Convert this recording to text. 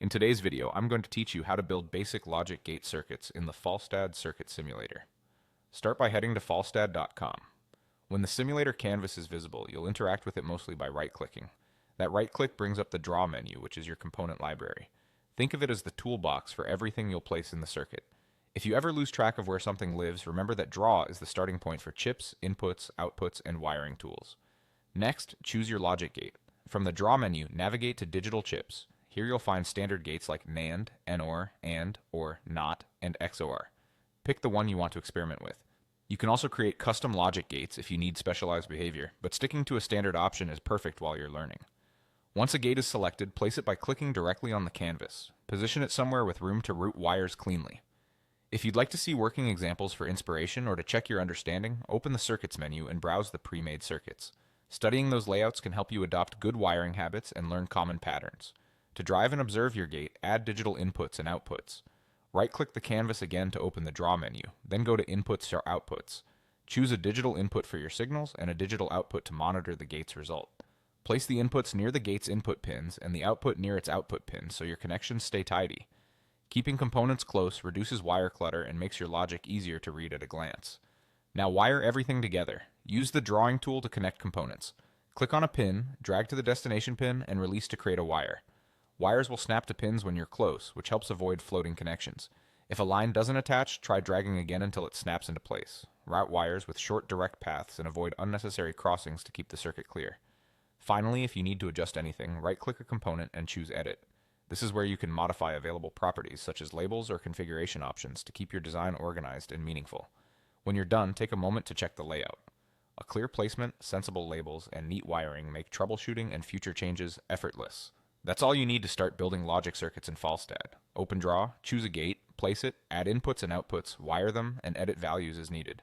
In today's video, I'm going to teach you how to build basic logic gate circuits in the Falstad circuit simulator. Start by heading to falstad.com. When the simulator canvas is visible, you'll interact with it mostly by right-clicking. That right-click brings up the Draw menu, which is your component library. Think of it as the toolbox for everything you'll place in the circuit. If you ever lose track of where something lives, remember that Draw is the starting point for chips, inputs, outputs, and wiring tools. Next, choose your logic gate. From the Draw menu, navigate to Digital Chips. Here you'll find standard gates like NAND, NOR, AND, or NOT, and XOR. Pick the one you want to experiment with. You can also create custom logic gates if you need specialized behavior, but sticking to a standard option is perfect while you're learning. Once a gate is selected, place it by clicking directly on the canvas. Position it somewhere with room to route wires cleanly. If you'd like to see working examples for inspiration or to check your understanding, open the Circuits menu and browse the pre-made circuits. Studying those layouts can help you adopt good wiring habits and learn common patterns. To drive and observe your gate, add digital inputs and outputs. Right-click the canvas again to open the Draw menu, then go to Inputs or Outputs. Choose a digital input for your signals and a digital output to monitor the gate's result. Place the inputs near the gate's input pins and the output near its output pins so your connections stay tidy. Keeping components close reduces wire clutter and makes your logic easier to read at a glance. Now wire everything together. Use the drawing tool to connect components. Click on a pin, drag to the destination pin, and release to create a wire. Wires will snap to pins when you're close, which helps avoid floating connections. If a line doesn't attach, try dragging again until it snaps into place. Route wires with short direct paths and avoid unnecessary crossings to keep the circuit clear. Finally, if you need to adjust anything, right-click a component and choose Edit. This is where you can modify available properties such as labels or configuration options to keep your design organized and meaningful. When you're done, take a moment to check the layout. A clear placement, sensible labels, and neat wiring make troubleshooting and future changes effortless. That's all you need to start building logic circuits in Falstad. Open Draw, choose a gate, place it, add inputs and outputs, wire them, and edit values as needed.